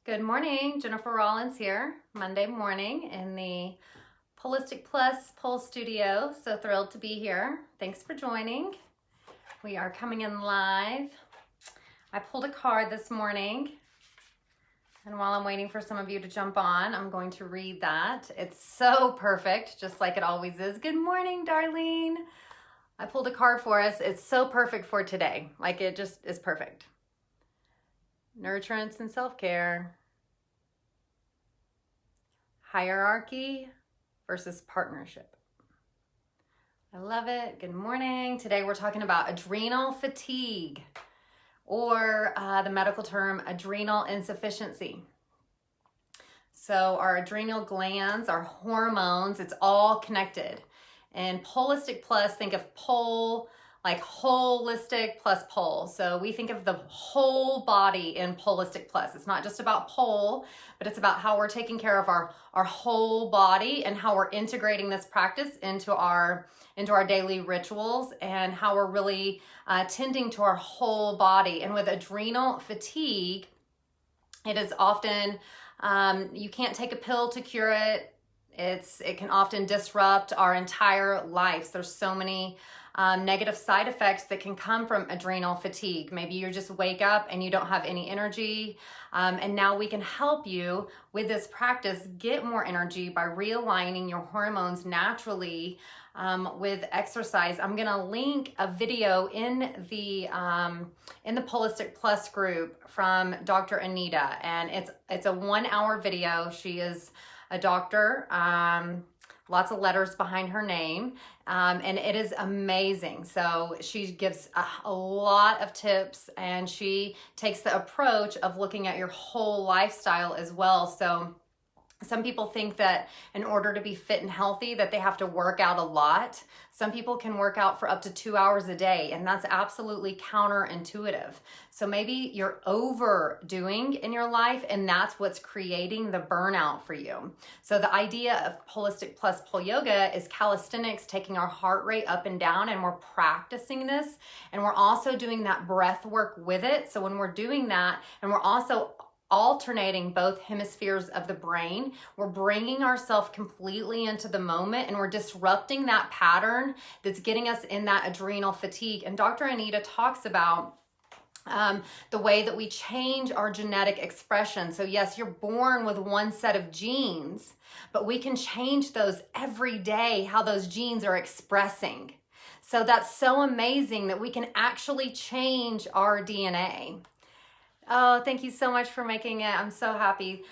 Good morning, Jennifer Rollins here, Monday morning in the Holistic Plus Pole Studio. So thrilled to be here. Thanks for joining. We are coming in live. I pulled a card this morning, and while I'm waiting for some of you to jump on, I'm going to read that. It's so perfect, just like it always is. Good morning, Darlene. I pulled a card for us. It's so perfect for today. Like, it just is perfect. Nurturance and self-care. Hierarchy versus partnership. I love it. Good morning. Today we're talking about adrenal fatigue, or the medical term adrenal insufficiency. So our adrenal glands, our hormones, it's all connected. And Holistic Plus, think of pole, like holistic plus pole. So we think of the whole body in Holistic Plus. It's not just about pole, but it's about how we're taking care of our whole body and how we're integrating this practice into our daily rituals, and how we're really tending to our whole body. And with adrenal fatigue, it is often, you can't take a pill to cure it. It can often disrupt our entire lives. There's so many negative side effects that can come from adrenal fatigue. Maybe you just wake up and you don't have any energy, and now we can help you with this practice get more energy by realigning your hormones naturally with exercise. I'm gonna link a video in the Holistic Plus group from Dr. Anita, and it's a 1-hour video. She is a doctor, lots of letters behind her name, and it is amazing. So she gives a lot of tips, and she takes the approach of looking at your whole lifestyle as well. So some people think that in order to be fit and healthy that they have to work out a lot. Some people can work out for up to 2 hours a day, and that's absolutely counterintuitive. So maybe you're overdoing in your life, and that's what's creating the burnout for you. So the idea of Holistic Plus Pole Yoga is calisthenics, taking our heart rate up and down, and we're practicing this, and we're also doing that breath work with it. So when we're doing that, and we're also alternating both hemispheres of the brain, we're bringing ourselves completely into the moment, and we're disrupting that pattern that's getting us in that adrenal fatigue. And Dr. Anita talks about the way that we change our genetic expression. So yes, you're born with one set of genes, but we can change those every day, how those genes are expressing. So that's so amazing that we can actually change our DNA. Oh, thank you so much for making it. I'm so happy.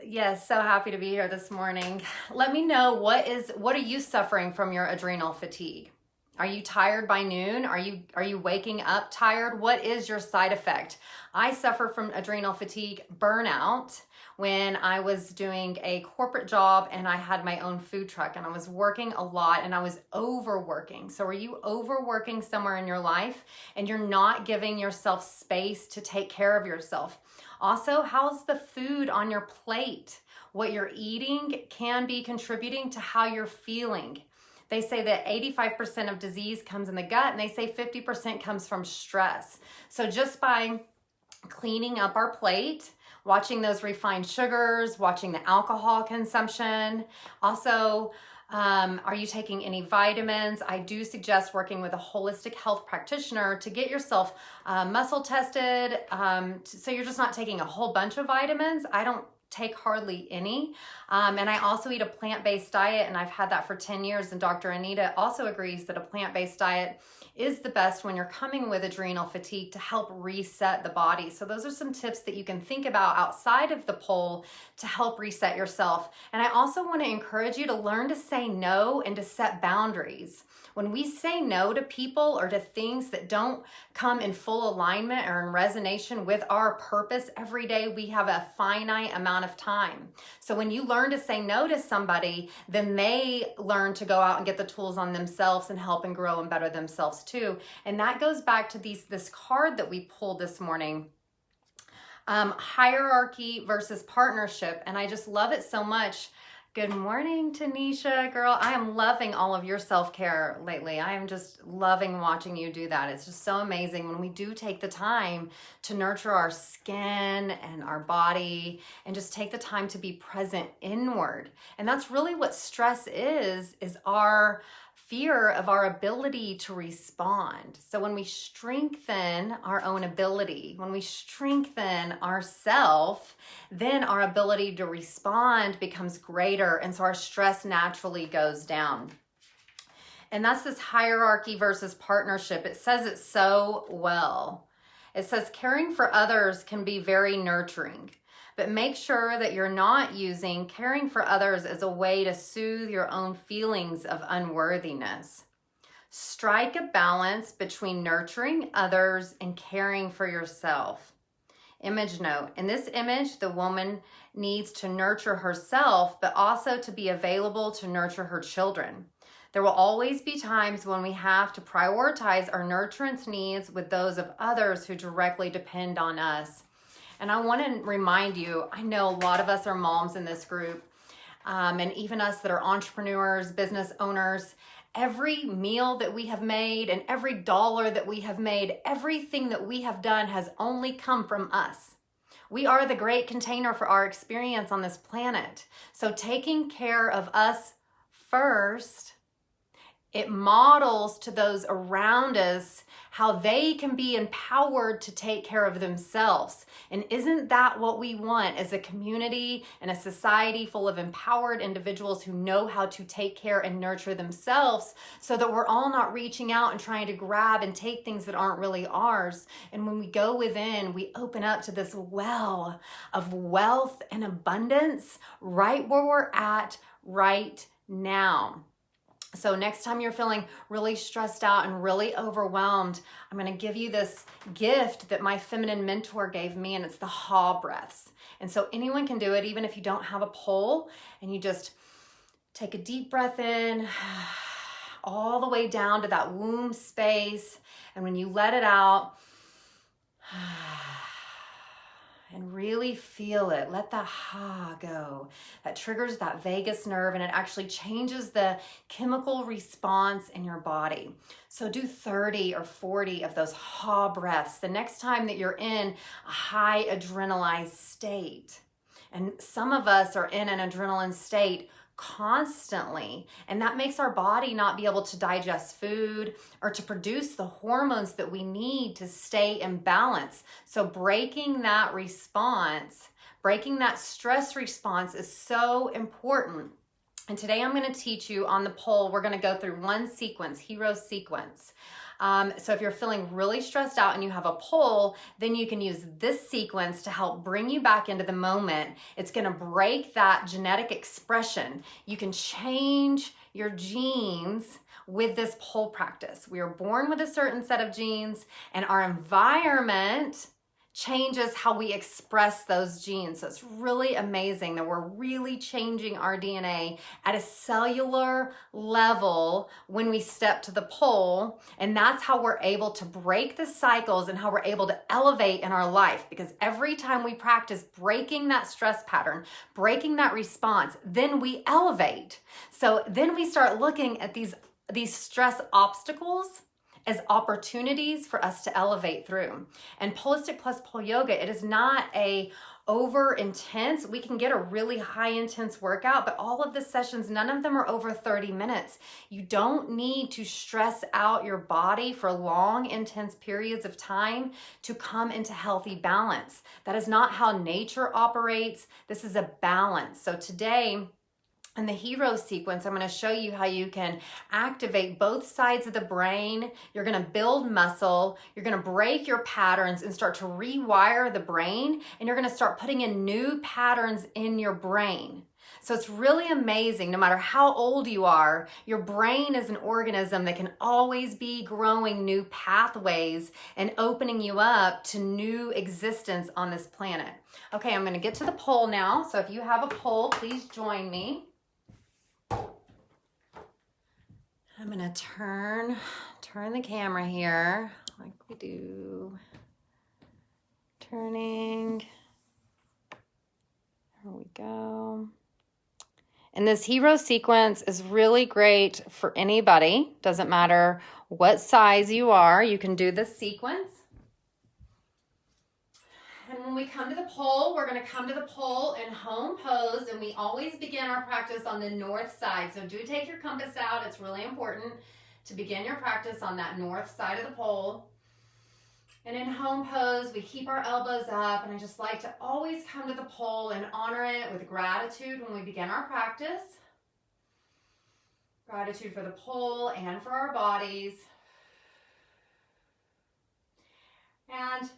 Yes, so happy to be here this morning. Let me know, what are you suffering from your adrenal fatigue? Are you tired by noon? Are you waking up tired? What is your side effect? I suffer from adrenal fatigue burnout when I was doing a corporate job and I had my own food truck, and I was working a lot and I was overworking. So are you overworking somewhere in your life and you're not giving yourself space to take care of yourself? Also, how's the food on your plate? What you're eating can be contributing to how you're feeling. They say that 85% of disease comes in the gut, and they say 50% comes from stress. So just by cleaning up our plate, watching those refined sugars, watching the alcohol consumption. Also, are you taking any vitamins? I do suggest working with a holistic health practitioner to get yourself muscle tested, so you're just not taking a whole bunch of vitamins. I don't take hardly any, and I also eat a plant-based diet, and I've had that for 10 years, and Dr. Anita also agrees that a plant-based diet is the best when you're coming with adrenal fatigue to help reset the body. So those are some tips that you can think about outside of the pole to help reset yourself. And I also want to encourage you to learn to say no and to set boundaries. When we say no to people or to things that don't come in full alignment or in resonance with our purpose every day, we have a finite amount of time. So when you learn to say no to somebody, then they learn to go out and get the tools on themselves and help and grow and better themselves too. And that goes back to this card that we pulled this morning. Hierarchy versus partnership. And I just love it so much Good morning, Tanisha. Girl, I am loving all of your self-care lately. I am just loving watching you do that. It's just so amazing when we do take the time to nurture our skin and our body and just take the time to be present inward. And that's really what stress is our fear of our ability to respond. So when we strengthen our own ability, when we strengthen ourself, then our ability to respond becomes greater. And so our stress naturally goes down. And that's this hierarchy versus partnership. It says it so well. It says caring for others can be very nurturing, but make sure that you're not using caring for others as a way to soothe your own feelings of unworthiness. Strike a balance between nurturing others and caring for yourself. Image note. In this image, the woman needs to nurture herself, but also to be available to nurture her children. There will always be times when we have to prioritize our nurturance needs with those of others who directly depend on us. And I want to remind you, I know a lot of us are moms in this group, and even us that are entrepreneurs, business owners. Every meal that we have made and every dollar that we have made, everything that we have done has only come from us. We are the great container for our experience on this planet. So taking care of us first, it models to those around us how they can be empowered to take care of themselves. And isn't that what we want as a community and a society full of empowered individuals who know how to take care and nurture themselves, so that we're all not reaching out and trying to grab and take things that aren't really ours. And when we go within, we open up to this well of wealth and abundance right where we're at right now. So next time you're feeling really stressed out and really overwhelmed, I'm going to give you this gift that my feminine mentor gave me, and it's the Ha breaths. And so anyone can do it, even if you don't have a pole, and you just take a deep breath in all the way down to that womb space. And when you let it out, and really feel it. Let that ha go. That triggers that vagus nerve, and it actually changes the chemical response in your body. So do 30 or 40 of those ha breaths the next time that you're in a high adrenalized state. And some of us are in an adrenaline state constantly, and that makes our body not be able to digest food or to produce the hormones that we need to stay in balance. So breaking that response, breaking that stress response is so important. And today I'm going to teach you on the pole, we're going to go through one sequence, hero sequence. So if you're feeling really stressed out and you have a pole, then you can use this sequence to help bring you back into the moment. It's going to break that genetic expression. You can change your genes with this pole practice. We are born with a certain set of genes, and our environment changes how we express those genes. So it's really amazing that we're really changing our DNA at a cellular level when we step to the pole. And that's how we're able to break the cycles and how we're able to elevate in our life. Because every time we practice breaking that stress pattern, breaking that response, then we elevate. So then we start looking at these stress obstacles as opportunities for us to elevate through. And Holistic Plus Pole Yoga, it is not a over intense. We can get a really high intense workout, but all of the sessions, none of them are over 30 minutes. You don't need to stress out your body for long, intense periods of time to come into healthy balance. That is not how nature operates. This is a balance. So today, in the hero sequence, I'm going to show you how you can activate both sides of the brain. You're going to build muscle. You're going to break your patterns and start to rewire the brain. And you're going to start putting in new patterns in your brain. So it's really amazing. No matter how old you are, your brain is an organism that can always be growing new pathways and opening you up to new existence on this planet. Okay, I'm going to get to the pole now. So if you have a pole, please join me. I'm going to turn the camera here like we do. Turning. There we go. And this hero sequence is really great for anybody. Doesn't matter what size you are, you can do this sequence. And when we come to the pole, we're going to come to the pole in home pose, and we always begin our practice on the north side. So do take your compass out. It's really important to begin your practice on that north side of the pole. And in home pose, we keep our elbows up, and I just like to always come to the pole and honor it with gratitude when we begin our practice. Gratitude for the pole and for our bodies. And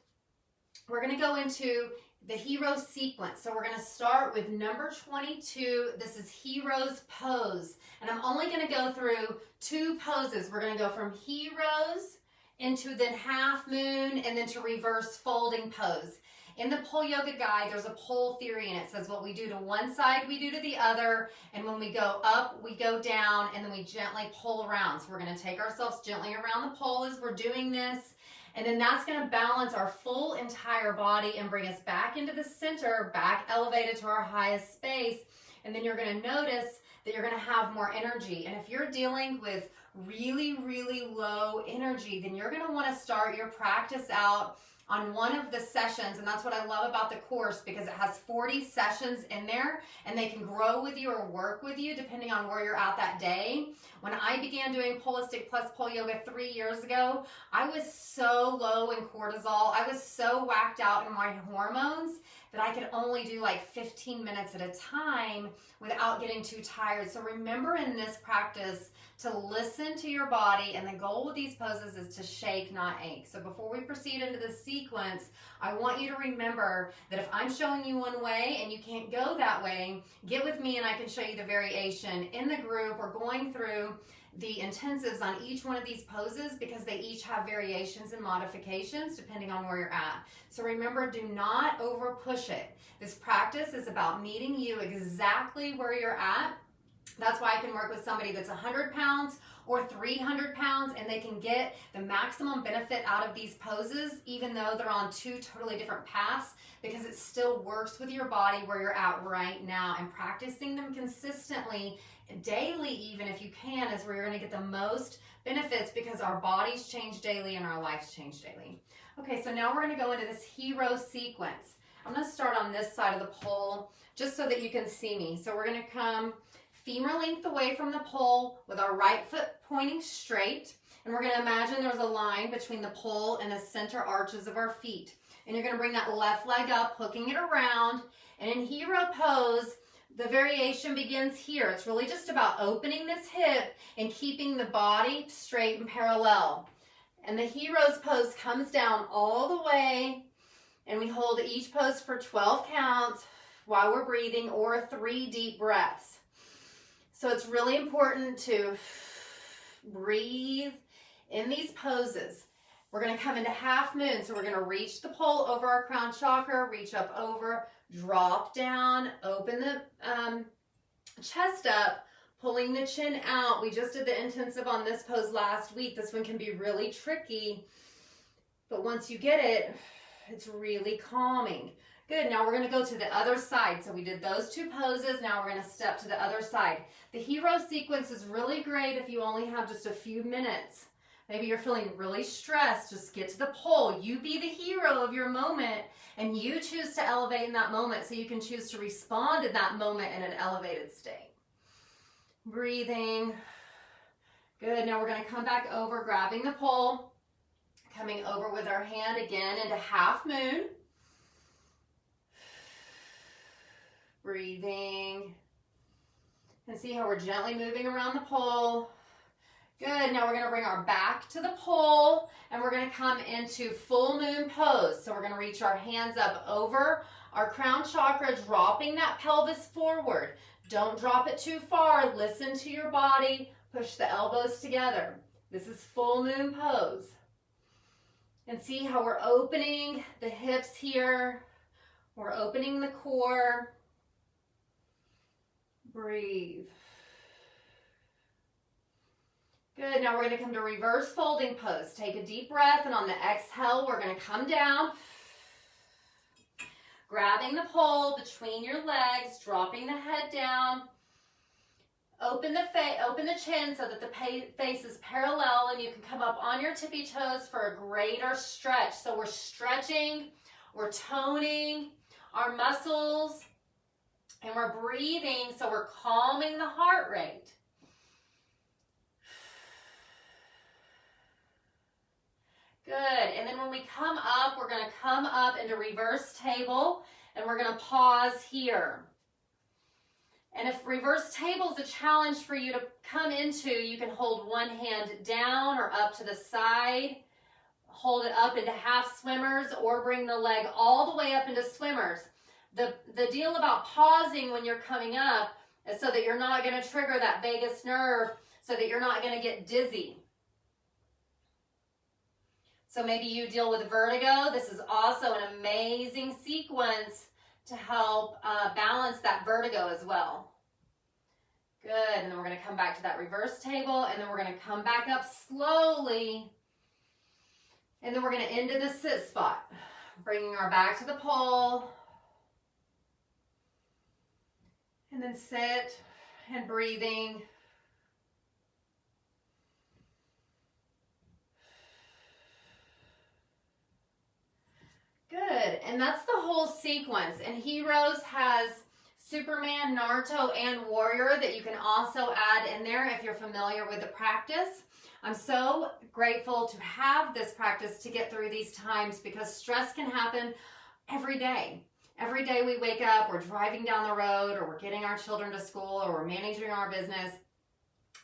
we're going to go into the hero sequence. So we're going to start with number 22. This is hero's pose. And I'm only going to go through 2 poses. We're going to go from heroes into then half moon and then to reverse folding pose. In the pole yoga guide, there's a pole theory, and it says what we do to one side, we do to the other. And when we go up, we go down, and then we gently pull around. So we're going to take ourselves gently around the pole as we're doing this. And then that's going to balance our full entire body and bring us back into the center, back elevated to our highest space. And then you're going to notice that you're going to have more energy. And if you're dealing with really, really low energy, then you're going to want to start your practice out on one of the sessions. And that's what I love about the course, because it has 40 sessions in there, and they can grow with you or work with you depending on where you're at that day. When I began doing Holistic Plus Pole Yoga 3 years ago, I was so low in cortisol. I was so whacked out in my hormones that I could only do like 15 minutes at a time without getting too tired. So remember in this practice to listen to your body, and the goal with these poses is to shake, not ache. So before we proceed into the sequence, I want you to remember that if I'm showing you one way and you can't go that way, get with me and I can show you the variation. In the group, we're going through the intensives on each one of these poses because they each have variations and modifications depending on where you're at. So remember, do not over push it. This practice is about meeting you exactly where you're at. That's why I can work with somebody that's 100 pounds or 300 pounds, and they can get the maximum benefit out of these poses even though they're on 2 totally different paths, because it still works with your body where you're at right now. And practicing them consistently, daily even if you can, is where you're going to get the most benefits, because our bodies change daily and our lives change daily. Okay, so now we're going to go into this hero sequence. I'm going to start on this side of the pole just so that you can see me. So we're going to come femur length away from the pole with our right foot pointing straight. And we're going to imagine there's a line between the pole and the center arches of our feet. And you're going to bring that left leg up, hooking it around. And in hero pose, the variation begins here. It's really just about opening this hip and keeping the body straight and parallel. And the hero's pose comes down all the way, and we hold each pose for 12 counts while we're breathing, or 3 deep breaths. So it's really important to breathe in these poses. We're going to come into half moon. So we're going to reach the pole over our crown chakra, reach up over, drop down, open the chest up, pulling the chin out. We just did the intensive on this pose last week. This one can be really tricky, but once you get it, it's really calming. Good, now we're going to go to the other side. So we did those 2 poses, now we're going to step to the other side. The hero sequence is really great if you only have just a few minutes. Maybe you're feeling really stressed, just get to the pole. You be the hero of your moment, and you choose to elevate in that moment, so you can choose to respond in that moment in an elevated state. Breathing. Good, now we're going to come back over, grabbing the pole, coming over with our hand again into half moon. Breathing. And see how we're gently moving around the pole. Good, now we're going to bring our back to the pole, and we're going to come into full moon pose. So we're going to reach our hands up over our crown chakra, dropping that pelvis forward. Don't drop it too far. Listen to your body. Push the elbows together. This is full moon pose. And see how we're opening the hips here. We're opening the core. Breathe. Good, now we're going to come to reverse folding pose. Take a deep breath, and on the exhale, we're going to come down, grabbing the pole between your legs, dropping the head down, Open the chin so that the face is parallel, and you can come up on your tippy toes for a greater stretch. So we're stretching, we're toning our muscles, and we're breathing, so we're calming the heart rate. Good. And then when we come up, we're going to come up into reverse table, and we're going to pause here. And if reverse table is a challenge for you to come into, you can hold one hand down or up to the side, hold it up into half swimmers, or bring the leg all the way up into swimmers. The deal about pausing when you're coming up is so that you're not going to trigger that vagus nerve, so that you're not going to get dizzy. So maybe you deal with vertigo. This is also an amazing sequence to help balance that vertigo as well. Good, and then we're going to come back to that reverse table, and then we're going to come back up slowly, and then we're going to end in the sit spot, bringing our back to the pole, and then sit and breathing. Good, and that's the whole sequence. And Heroes has Superman, Naruto, and Warrior that you can also add in there if you're familiar with the practice. I'm so grateful to have this practice to get through these times, because stress can happen every day. Every day we wake up, we're driving down the road, or we're getting our children to school, or we're managing our business.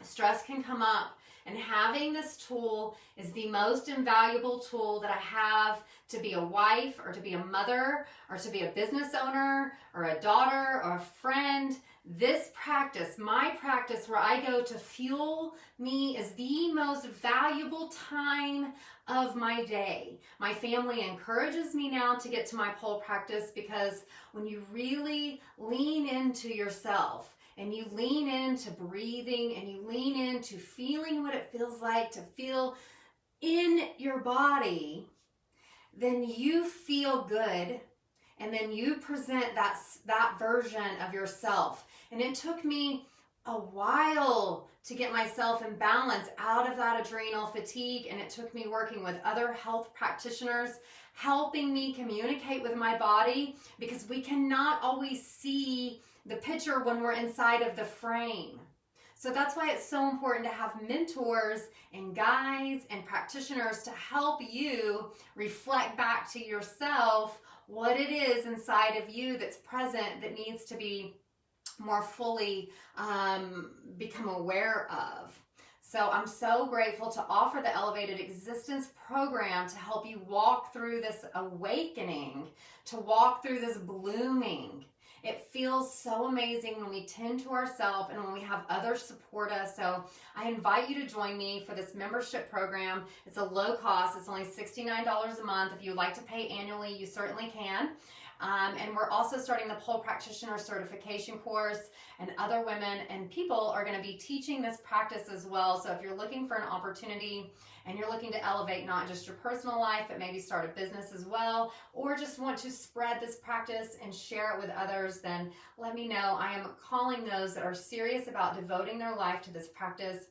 Stress can come up. And having this tool is the most invaluable tool that I have to be a wife, or to be a mother, or to be a business owner, or a daughter, or a friend. This practice, my practice where I go to fuel me, is the most valuable time of my day. My family encourages me now to get to my pole practice, because when you really lean into yourself, and you lean into breathing, and you lean into feeling what it feels like to feel in your body, then you feel good, and then you present that version of yourself. And it took me a while to get myself in balance out of that adrenal fatigue, and it took me working with other health practitioners, helping me communicate with my body, because we cannot always see the picture when we're inside of the frame. So that's why it's so important to have mentors and guides and practitioners to help you reflect back to yourself what it is inside of you that's present, that needs to be more fully become aware of. So I'm so grateful to offer the Elevated Existence program to help you walk through this awakening, to walk through this blooming. It feels so amazing when we tend to ourselves and when we have others support us. So I invite you to join me for this membership program. It's a low cost. It's only $69 a month. If you would like to pay annually, you certainly can. And we're also starting the pole practitioner certification course, and other women and people are going to be teaching this practice as well. So if you're looking for an opportunity and you're looking to elevate not just your personal life, but maybe start a business as well, or just want to spread this practice and share it with others, then let me know. I am calling those that are serious about devoting their life to this practice.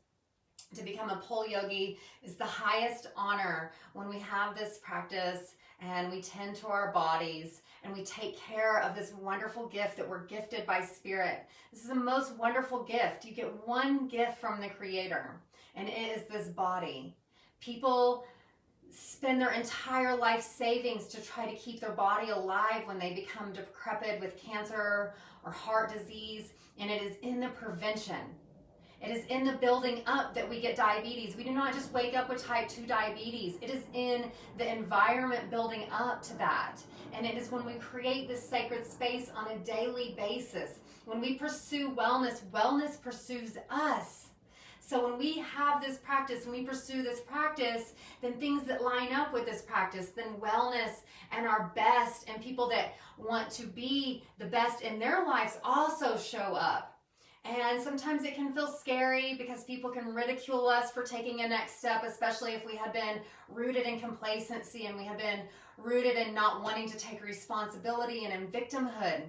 To become a pole yogi is the highest honor when we have this practice and we tend to our bodies and we take care of this wonderful gift that we're gifted by Spirit. This is the most wonderful gift. You get one gift from the Creator, and it is this body. People spend their entire life savings to try to keep their body alive when they become decrepit with cancer or heart disease, and it is in the prevention. It is in the building up that we get diabetes. We do not just wake up with type 2 diabetes. It is in the environment building up to that. And it is when we create this sacred space on a daily basis. When we pursue wellness, wellness pursues us. So when we have this practice, when we pursue this practice, then things that line up with this practice, then wellness and our best and people that want to be the best in their lives also show up. And sometimes it can feel scary because people can ridicule us for taking a next step, especially if we have been rooted in complacency and we have been rooted in not wanting to take responsibility and in victimhood.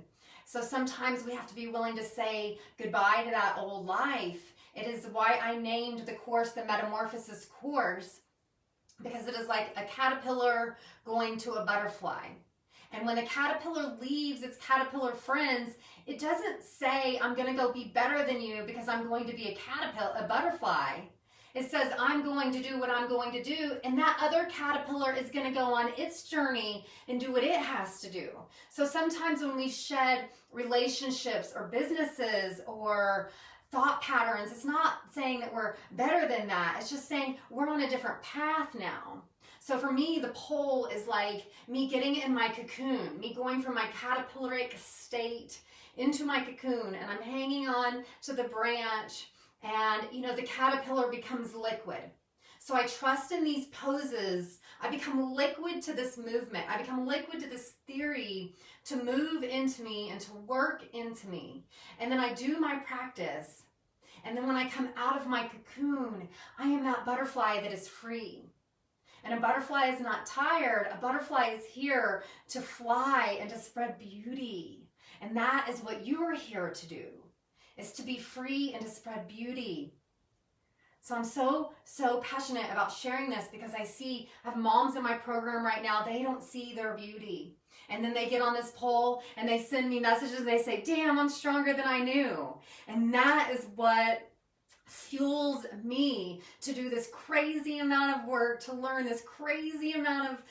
So sometimes we have to be willing to say goodbye to that old life. It is why I named the course the Metamorphosis course, because it is like a caterpillar going to a butterfly. And when the caterpillar leaves its caterpillar friends, it doesn't say, I'm going to go be better than you because I'm going to be a butterfly. It says, I'm going to do what I'm going to do, and that other caterpillar is going to go on its journey and do what it has to do. So sometimes when we shed relationships or businesses or thought patterns, it's not saying that we're better than that. It's just saying we're on a different path now. So for me, the pole is like me getting in my cocoon, me going from my caterpillaric state into my cocoon, and I'm hanging on to the branch, and the caterpillar becomes liquid. So I trust in these poses. I become liquid to this movement. I become liquid to this theory to move into me and to work into me. And then I do my practice. And then when I come out of my cocoon, I am that butterfly that is free. And a butterfly is not tired. A butterfly is here to fly and to spread beauty. And that is what you are here to do, is to be free and to spread beauty. So I'm so passionate about sharing this because I have moms in my program right now, they don't see their beauty. And then they get on this pole and they send me messages and they say, damn, I'm stronger than I knew. And that is what fuels me to do this crazy amount of work, to learn this crazy amount of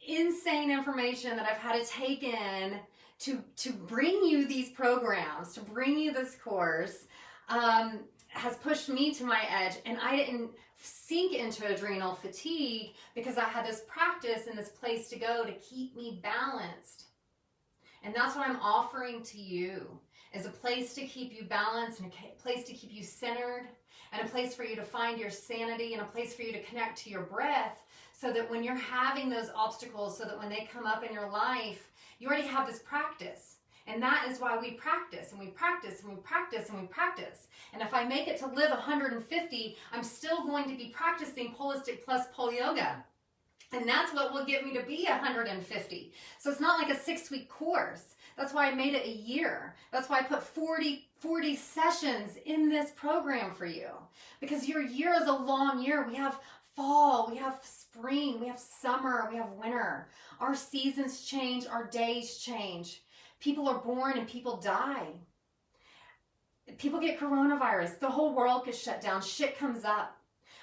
insane information that I've had to take in to bring you these programs, to bring you this course, has pushed me to my edge. And I didn't sink into adrenal fatigue because I had this practice and this place to go to keep me balanced. And that's what I'm offering to you, is a place to keep you balanced, and a place to keep you centered, and a place for you to find your sanity, and a place for you to connect to your breath, so that when you're having those obstacles, so that when they come up in your life, you already have this practice. And that is why we practice, and we practice, and we practice, and we practice. And if I make it to live 150, I'm still going to be practicing Holistic Plus Pole Yoga. And that's what will get me to be 150. So it's not like a 6-week course. That's why I made it a year. That's why I put 40 sessions in this program for you. Because your year is a long year. We have fall, we have spring, we have summer, we have winter. Our seasons change, our days change. People are born and people die. People get coronavirus. The whole world gets shut down. Shit comes up.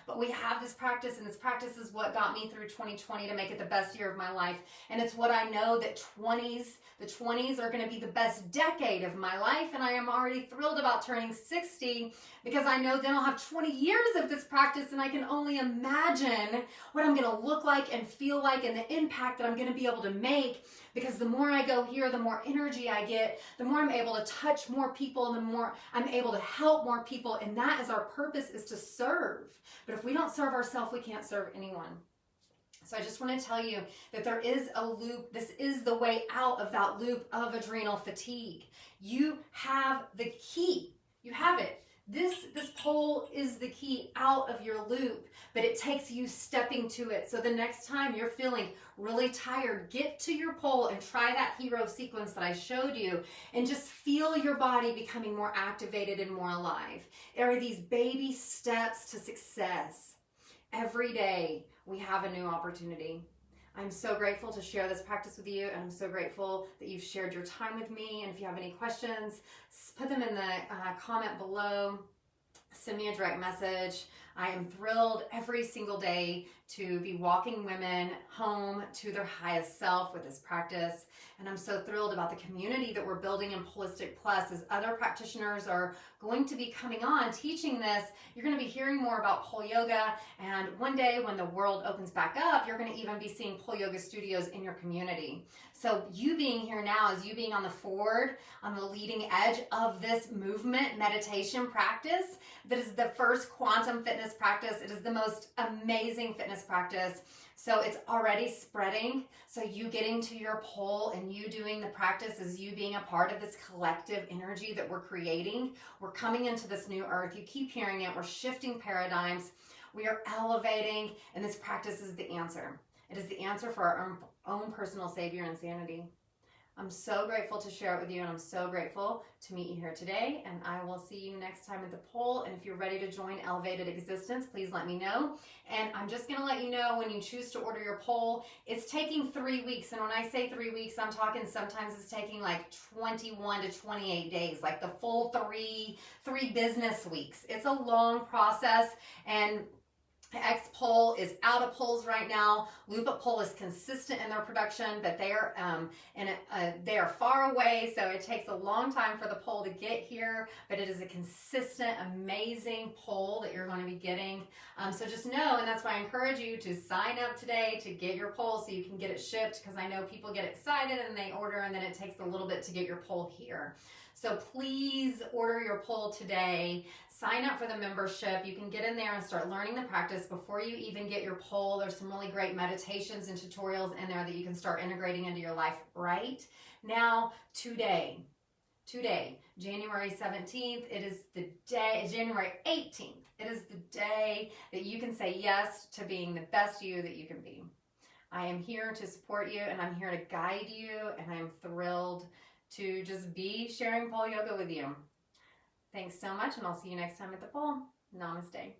But we have this practice, and this practice is what got me through 2020 to make it the best year of my life. And it's what I know that the 20s are going to be the best decade of my life. And I am already thrilled about turning 60 because I know then I'll have 20 years of this practice, and I can only imagine what I'm going to look like and feel like and the impact that I'm going to be able to make. Because the more I go here, the more energy I get, the more I'm able to touch more people, and the more I'm able to help more people. And that is our purpose, is to serve. But if we don't serve ourselves, we can't serve anyone. So I just want to tell you that there is a loop. This is the way out of that loop of adrenal fatigue. You have the key. You have it. This pole is the key out of your loop, but it takes you stepping to it. So the next time you're feeling really tired, get to your pole and try that hero sequence that I showed you, and just feel your body becoming more activated and more alive. There are these baby steps to success. Every day we have a new opportunity. I'm so grateful to share this practice with you, and I'm so grateful that you've shared your time with me. And if you have any questions, put them in the comment below. Send me a direct message. I am thrilled every single day to be walking women home to their highest self with this practice. And I'm so thrilled about the community that we're building in Holistic Plus. As other practitioners are going to be coming on teaching this, you're going to be hearing more about pole yoga. And one day when the world opens back up, you're going to even be seeing pole yoga studios in your community. So you being here now is you being on the forward, on the leading edge of this movement meditation practice that is the first quantum fitness practice. It is the most amazing fitness practice. So it's already spreading. So you getting to your pole and you doing the practice is you being a part of this collective energy that we're creating. We're coming into this new earth. You keep hearing it. We're shifting paradigms. We are elevating, and this practice is the answer. It is the answer for our own personal savior and sanity. I'm so grateful to share it with you, and I'm so grateful to meet you here today, and I will see you next time at the pole. And if you're ready to join Elevated Existence, please let me know. And I'm just going to let you know, when you choose to order your pole, it's taking 3 weeks. And when I say 3 weeks, I'm talking sometimes it's taking like 21 to 28 days, like the full three business weeks. It's a long process, and X pole is out of poles right now. Loop-up pole is consistent in their production, but they are far away, so it takes a long time for the pole to get here, but it is a consistent, amazing pole that you're going to be getting. So just know, and that's why I encourage you to sign up today to get your pole so you can get it shipped, because I know people get excited and they order, and then it takes a little bit to get your pole here. So please order your pole today. Sign up for the membership. You can get in there and start learning the practice before you even get your pole. There's some really great meditations and tutorials in there that you can start integrating into your life right now, today, January 17th. It is the day, January 18th. It is the day that you can say yes to being the best you that you can be. I am here to support you, and I'm here to guide you, and I'm thrilled to just be sharing pole yoga with you. Thanks so much, and I'll see you next time at the pole. Namaste.